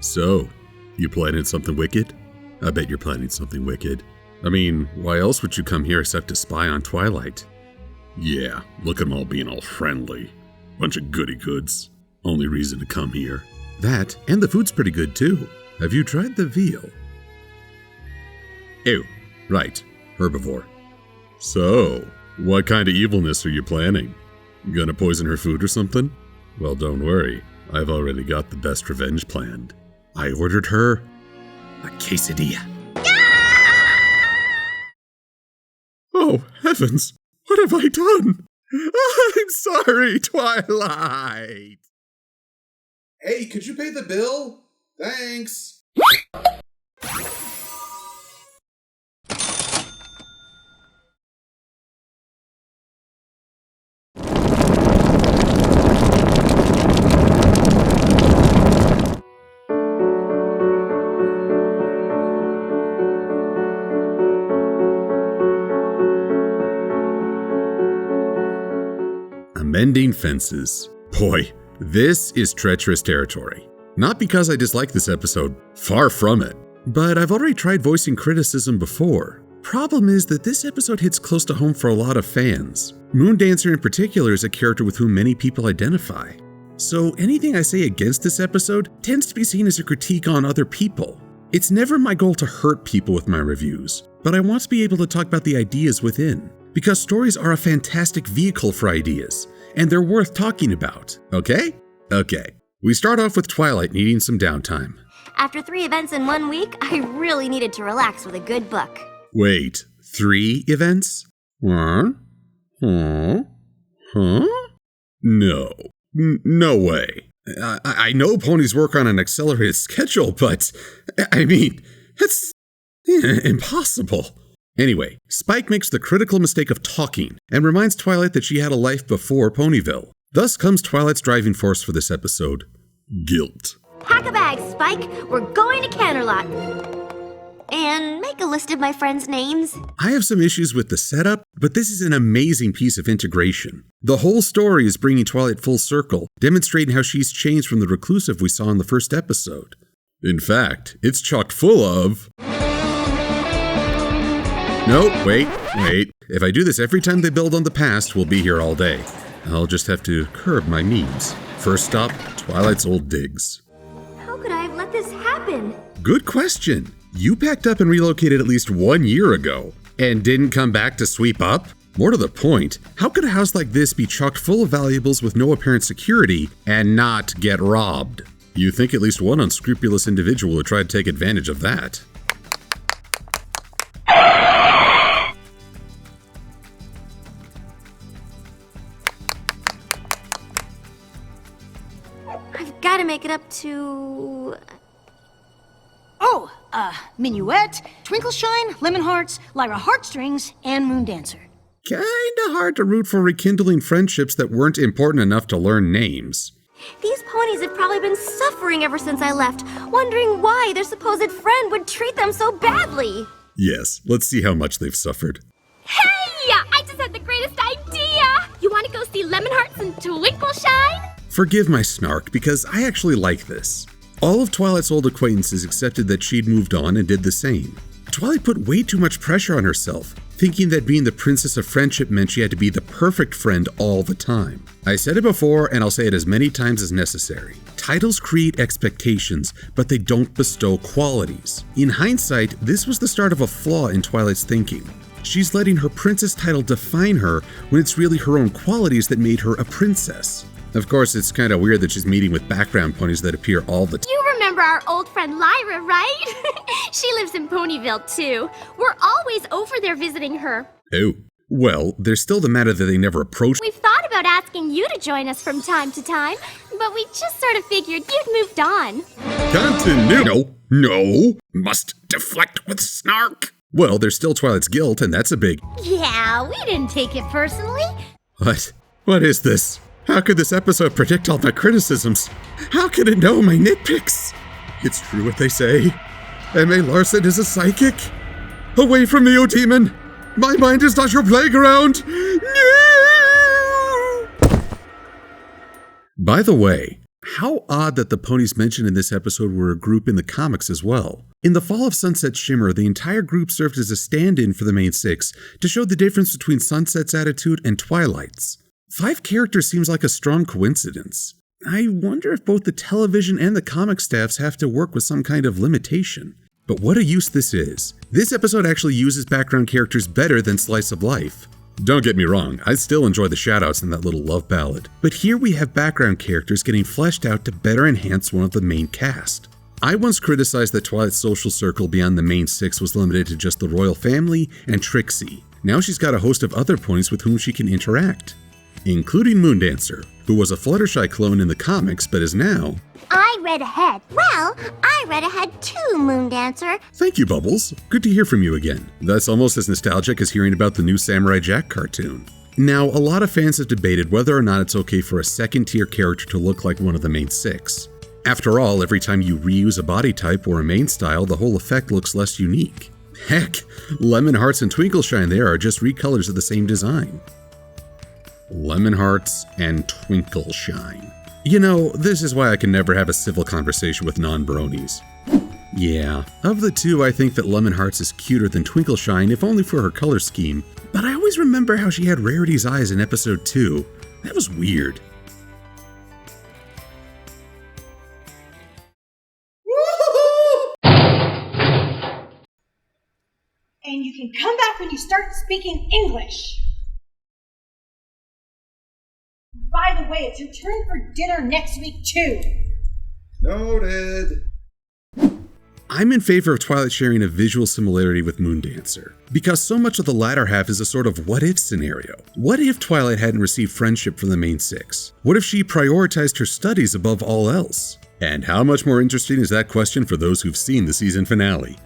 So, you planning something wicked? I bet you're planning something wicked. I mean, why else would you come here except to spy on Twilight? Yeah, look at them all being all friendly. Bunch of goody-goods. Only reason to come here. That, and the food's pretty good too. Have you tried the veal? Ew, right, herbivore. So, what kind of evilness are you planning? You gonna poison her food or something? Well, don't worry. I've already got the best revenge planned. I ordered her a quesadilla. Oh, heavens! What have I done? I'm sorry, Twilight! Hey, could you pay the bill? Thanks! Amending fences. Boy, this is treacherous territory. Not because I dislike this episode, far from it, but I've already tried voicing criticism before. Problem is that this episode hits close to home for a lot of fans. Moondancer in particular is a character with whom many people identify. So anything I say against this episode tends to be seen as a critique on other people. It's never my goal to hurt people with my reviews, but I want to be able to talk about the ideas within. Because stories are a fantastic vehicle for ideas, and they're worth talking about, okay? Okay. We start off with Twilight needing some downtime. After 3 events in 1 week, I really needed to relax with a good book. Wait, 3 events? Huh? No. No way. I know ponies work on an accelerated schedule, but, I mean, it's impossible. Anyway, Spike makes the critical mistake of talking and reminds Twilight that she had a life before Ponyville. Thus comes Twilight's driving force for this episode: guilt. Pack a bag, Spike. We're going to Canterlot. And make a list of my friends' names. I have some issues with the setup, but this is an amazing piece of integration. The whole story is bringing Twilight full circle, demonstrating how she's changed from the reclusive we saw in the first episode. In fact, it's chock full of... No, wait. If I do this every time they build on the past, we'll be here all day. I'll just have to curb my memes. First stop, Twilight's old digs. How could I have let this happen? Good question. You packed up and relocated at least 1 year ago, and didn't come back to sweep up? More to the point, how could a house like this be chocked full of valuables with no apparent security and not get robbed? You think at least one unscrupulous individual would try to take advantage of that. Gotta make it up to... Minuet, Twinkle-Shine, Lemon Hearts, Lyra Heartstrings, and Moondancer. Kinda hard to root for rekindling friendships that weren't important enough to learn names. These ponies have probably been suffering ever since I left, wondering why their supposed friend would treat them so badly. Yes, let's see how much they've suffered. Hey! I just had the greatest idea! You want to go see Lemon Hearts and Twinkle-Shine? Forgive my snark, because I actually like this. All of Twilight's old acquaintances accepted that she'd moved on and did the same. Twilight put way too much pressure on herself, thinking that being the princess of friendship meant she had to be the perfect friend all the time. I said it before, and I'll say it as many times as necessary. Titles create expectations, but they don't bestow qualities. In hindsight, this was the start of a flaw in Twilight's thinking. She's letting her princess title define her when it's really her own qualities that made her a princess. Of course, it's kind of weird that she's meeting with background ponies that appear all the time. You remember our old friend Lyra, right? She lives in Ponyville, too. We're always over there visiting her. Oh, well, there's still the matter that they never approached. We've thought about asking you to join us from time to time, but we just sort of figured you'd moved on. Continue! No! Must deflect with snark! Well, there's still Twilight's guilt, and that's a big... Yeah, we didn't take it personally. What? What is this? How could this episode predict all my criticisms? How could it know my nitpicks? It's true what they say. M.A. Larson is a psychic. Away from me, O demon! My mind is not your playground! No! By the way, How odd that the ponies mentioned in this episode were a group in the comics as well. In the fall of Sunset Shimmer, the entire group served as a stand-in for the main six to show the difference between Sunset's attitude and Twilight's. 5 characters seems like a strong coincidence. I wonder if both the television and the comic staffs have to work with some kind of limitation. But what a use this is. This episode actually uses background characters better than Slice of Life. Don't get me wrong, I still enjoy the shoutouts in that little love ballad, but here we have background characters getting fleshed out to better enhance one of the main cast. I once criticized that Twilight's social circle beyond the main 6 was limited to just the royal family and Trixie. Now she's got a host of other ponies with whom she can interact, including Moondancer, who was a Fluttershy clone in the comics but is now... I read ahead. Well, I read ahead too, Moondancer. Thank you, Bubbles. Good to hear from you again. That's almost as nostalgic as hearing about the new Samurai Jack cartoon. Now, a lot of fans have debated whether or not it's okay for a second-tier character to look like one of the main 6. After all, every time you reuse a body type or a main style, the whole effect looks less unique. Heck, Lemon Hearts and Twinkleshine there are just recolors of the same design. Lemon Hearts and Twinkleshine. You know, this is why I can never have a civil conversation with non-bronies. Yeah, of the two, I think that Lemon Hearts is cuter than Twinkleshine, if only for her color scheme, but I always remember how she had Rarity's eyes in episode 2. That was weird. And you can come back when you start speaking English. By the way, it's your turn for dinner next week, too. Noted. I'm in favor of Twilight sharing a visual similarity with Moondancer, because so much of the latter half is a sort of what-if scenario. What if Twilight hadn't received friendship from the main 6? What if she prioritized her studies above all else? And how much more interesting is that question for those who've seen the season finale?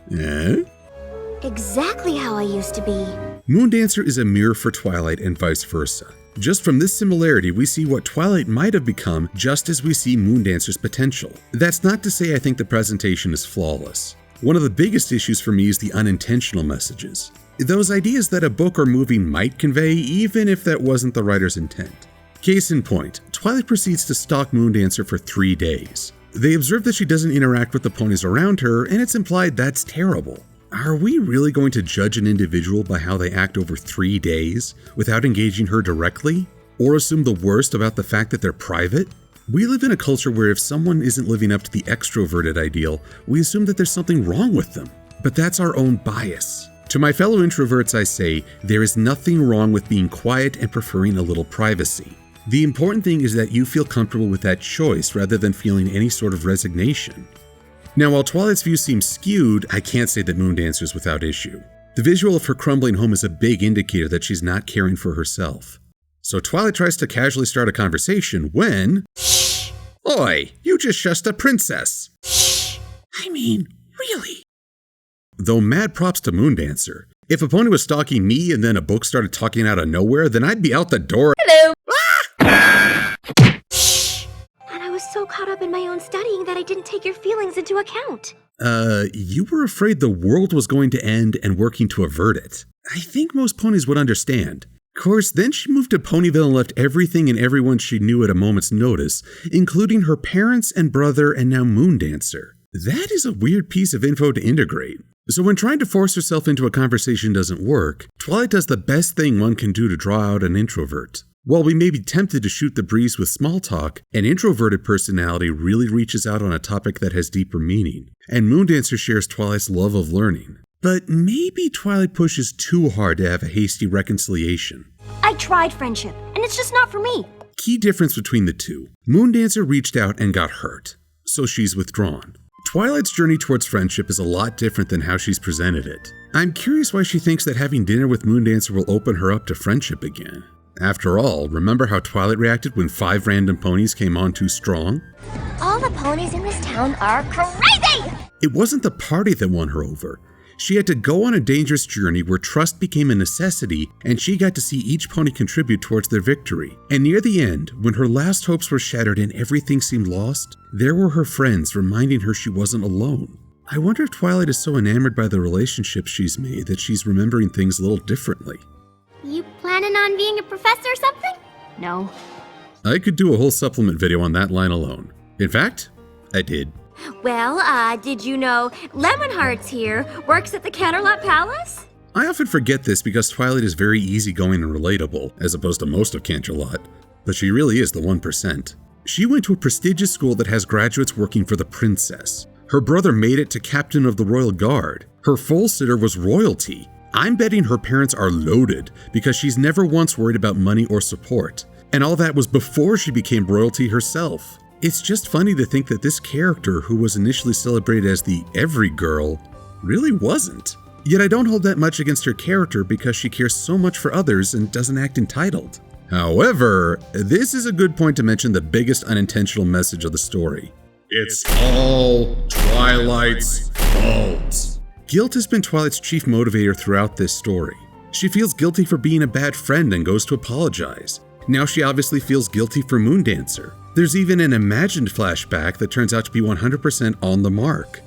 Exactly how I used to be. Moondancer is a mirror for Twilight and vice versa. Just from this similarity, we see what Twilight might have become just as we see Moondancer's potential. That's not to say I think the presentation is flawless. One of the biggest issues for me is the unintentional messages. Those ideas that a book or movie might convey even if that wasn't the writer's intent. Case in point, Twilight proceeds to stalk Moondancer for 3 days. They observe that she doesn't interact with the ponies around her, and it's implied that's terrible. Are we really going to judge an individual by how they act over 3 days without engaging her directly? Or assume the worst about the fact that they're private? We live in a culture where if someone isn't living up to the extroverted ideal, we assume that there's something wrong with them. But that's our own bias. To my fellow introverts, I say, there is nothing wrong with being quiet and preferring a little privacy. The important thing is that you feel comfortable with that choice rather than feeling any sort of resignation. Now, while Twilight's view seems skewed, I can't say that Moondancer's without issue. The visual of her crumbling home is a big indicator that she's not caring for herself. So Twilight tries to casually start a conversation when... Shh! Oi, you just shushed a princess! Shh! I mean, really? Though mad props to Moondancer. If a pony was stalking me and then a book started talking out of nowhere, then I'd be out the door. Hello! And I was so caught up in my own studying that I didn't take your feelings into account. You were afraid the world was going to end and working to avert it. I think most ponies would understand. Of course, then she moved to Ponyville and left everything and everyone she knew at a moment's notice, including her parents and brother and now Moondancer. That is a weird piece of info to integrate. So when trying to force herself into a conversation doesn't work, Twilight does the best thing one can do to draw out an introvert. While we may be tempted to shoot the breeze with small talk, an introverted personality really reaches out on a topic that has deeper meaning, and Moondancer shares Twilight's love of learning. But maybe Twilight pushes too hard to have a hasty reconciliation. I tried friendship, and it's just not for me. Key difference between the two. Moondancer reached out and got hurt, so she's withdrawn. Twilight's journey towards friendship is a lot different than how she's presented it. I'm curious why she thinks that having dinner with Moondancer will open her up to friendship again. After all, remember how Twilight reacted when 5 random ponies came on too strong? All the ponies in this town are crazy! It wasn't the party that won her over. She had to go on a dangerous journey where trust became a necessity, and she got to see each pony contribute towards their victory. And near the end, when her last hopes were shattered and everything seemed lost, there were her friends reminding her she wasn't alone. I wonder if Twilight is so enamored by the relationships she's made that she's remembering things a little differently. You planning on being a professor or something? No. I could do a whole supplement video on that line alone. In fact, I did. Well, did you know Lemon Hearts here works at the Canterlot Palace? I often forget this because Twilight is very easygoing and relatable, as opposed to most of Canterlot, but she really is the 1%. She went to a prestigious school that has graduates working for the princess. Her brother made it to captain of the royal guard. Her full sitter was royalty. I'm betting her parents are loaded because she's never once worried about money or support. And all that was before she became royalty herself. It's just funny to think that this character, who was initially celebrated as the every girl, really wasn't. Yet I don't hold that much against her character because she cares so much for others and doesn't act entitled. However, this is a good point to mention the biggest unintentional message of the story. It's all Twilight's fault. Guilt has been Twilight's chief motivator throughout this story. She feels guilty for being a bad friend and goes to apologize. Now she obviously feels guilty for Moondancer. There's even an imagined flashback that turns out to be 100% on the mark.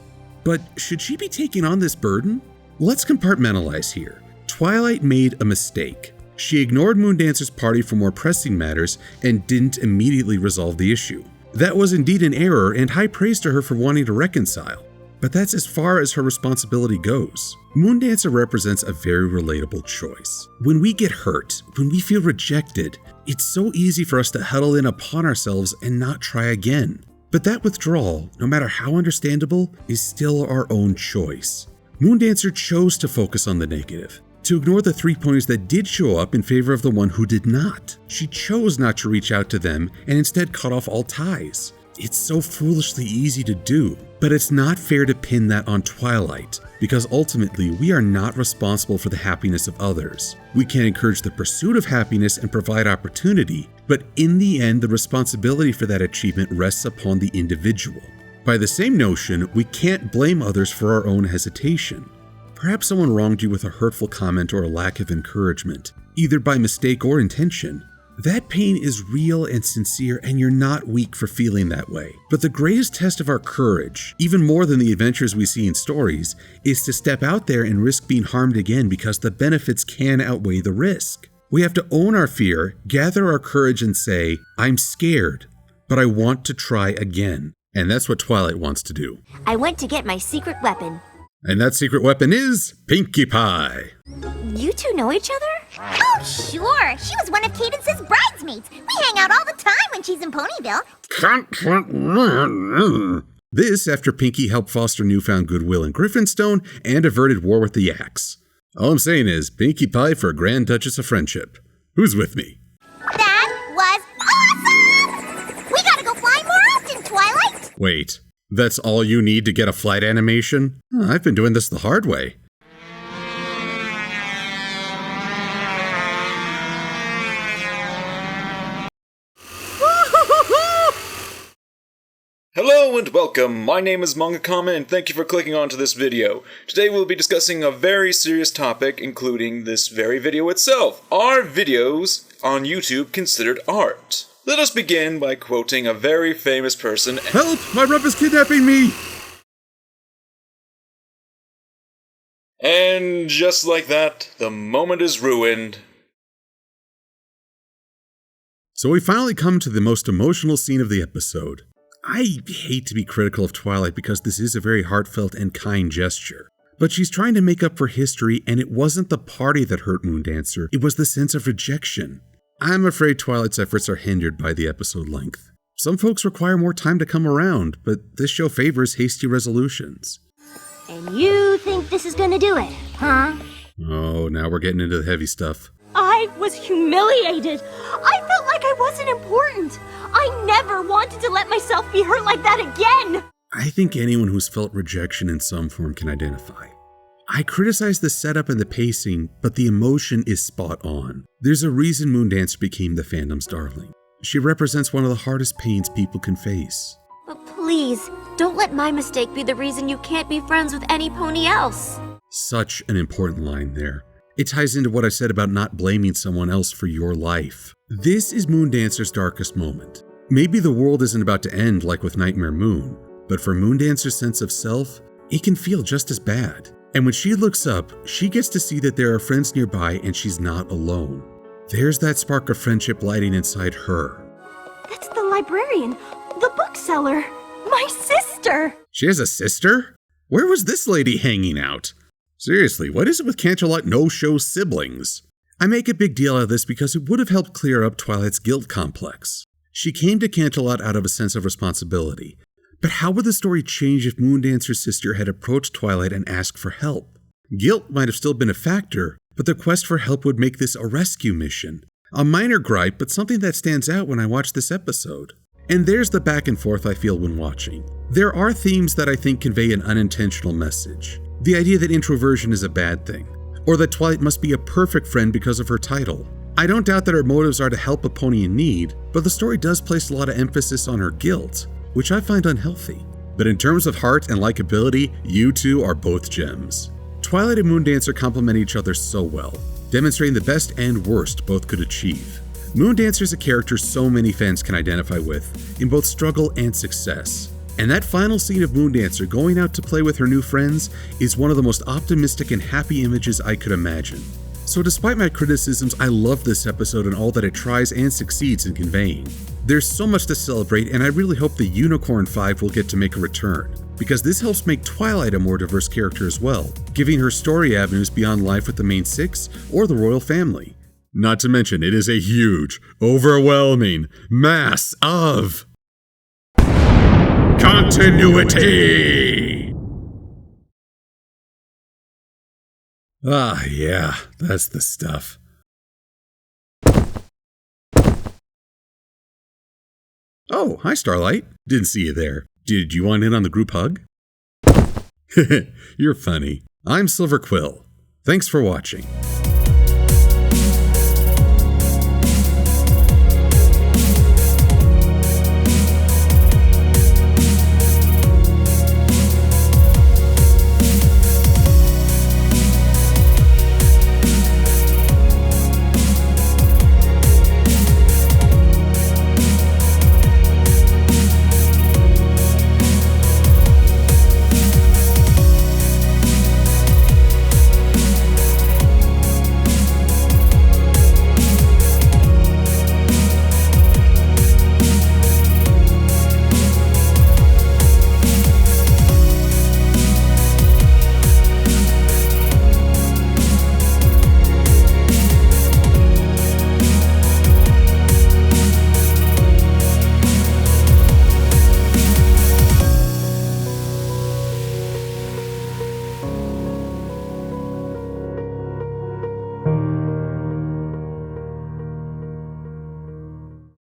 But should she be taking on this burden? Let's compartmentalize here. Twilight made a mistake. She ignored Moondancer's party for more pressing matters and didn't immediately resolve the issue. That was indeed an error, and high praise to her for wanting to reconcile. But that's as far as her responsibility goes. Moondancer represents a very relatable choice. When we get hurt, when we feel rejected, it's so easy for us to huddle in upon ourselves and not try again. But that withdrawal, no matter how understandable, is still our own choice. Moondancer chose to focus on the negative, to ignore the 3 ponies that did show up in favor of the one who did not. She chose not to reach out to them and instead cut off all ties. It's so foolishly easy to do, but it's not fair to pin that on Twilight, because ultimately we are not responsible for the happiness of others. We can encourage the pursuit of happiness and provide opportunity, but in the end, the responsibility for that achievement rests upon the individual. By the same notion, we can't blame others for our own hesitation. Perhaps someone wronged you with a hurtful comment or a lack of encouragement, either by mistake or intention. That pain is real and sincere, and you're not weak for feeling that way. But the greatest test of our courage, even more than the adventures we see in stories, is to step out there and risk being harmed again because the benefits can outweigh the risk. We have to own our fear, gather our courage, and say, I'm scared, but I want to try again. And that's what Twilight wants to do. I went to get my secret weapon. And that secret weapon is Pinkie Pie. You two know each other? Oh, sure. She was one of Cadence's bridesmaids. We hang out all the time when she's in Ponyville. This after Pinkie helped foster newfound goodwill in Griffinstone and averted war with the Yaks. All I'm saying is, Pinkie Pie for Grand Duchess of Friendship. Who's with me? That was awesome! We gotta go flying more often, Twilight! Wait, that's all you need to get a flight animation? I've been doing this the hard way. Hello and welcome, my name is Mangakama and thank you for clicking onto this video. Today we'll be discussing a very serious topic, including this very video itself. Are videos on YouTube considered art? Let us begin by quoting a very famous person. Help! My rep is kidnapping me! And just like that, the moment is ruined. So we finally come to the most emotional scene of the episode. I hate to be critical of Twilight because this is a very heartfelt and kind gesture. But she's trying to make up for history, and it wasn't the party that hurt Moondancer, it was the sense of rejection. I'm afraid Twilight's efforts are hindered by the episode length. Some folks require more time to come around, but this show favors hasty resolutions. And you think this is gonna do it, huh? Oh, now we're getting into the heavy stuff. I was humiliated. I felt like I wasn't important. I never wanted to let myself be hurt like that again. I think anyone who's felt rejection in some form can identify. I criticize the setup and the pacing, but the emotion is spot on. There's a reason Moondancer became the fandom's darling. She represents one of the hardest pains people can face. But please, don't let my mistake be the reason you can't be friends with any pony else. Such an important line there. It ties into what I said about not blaming someone else for your life. This is Moondancer's darkest moment. Maybe the world isn't about to end like with Nightmare Moon, but for Moondancer's sense of self, it can feel just as bad. And when she looks up, she gets to see that there are friends nearby and she's not alone. There's that spark of friendship lighting inside her. That's the librarian. The bookseller. My sister. She has a sister? Where was this lady hanging out? Seriously, what is it with Canterlot no-show siblings? I make a big deal out of this because it would have helped clear up Twilight's guilt complex. She came to Canterlot out of a sense of responsibility. But how would the story change if Moondancer's sister had approached Twilight and asked for help? Guilt might have still been a factor, but the quest for help would make this a rescue mission. A minor gripe, but something that stands out when I watch this episode. And there's the back and forth I feel when watching. There are themes that I think convey an unintentional message. The idea that introversion is a bad thing, or that Twilight must be a perfect friend because of her title. I don't doubt that her motives are to help a pony in need, but the story does place a lot of emphasis on her guilt, which I find unhealthy. But in terms of heart and likability, you two are both gems. Twilight and Moondancer complement each other so well, demonstrating the best and worst both could achieve. Moondancer is a character so many fans can identify with, in both struggle and success. And that final scene of Moondancer going out to play with her new friends is one of the most optimistic and happy images I could imagine. So despite my criticisms, I love this episode and all that it tries and succeeds in conveying. There's so much to celebrate, and I really hope the Unicorn 5 will get to make a return, because this helps make Twilight a more diverse character as well, giving her story avenues beyond life with the main six or the royal family. Not to mention, it is a huge, overwhelming mass of continuity! Ah, yeah, that's the stuff. Oh, hi, Starlight. Didn't see you there. Did you want in on the group hug? You're funny. I'm Silver-Quill. Thanks for watching.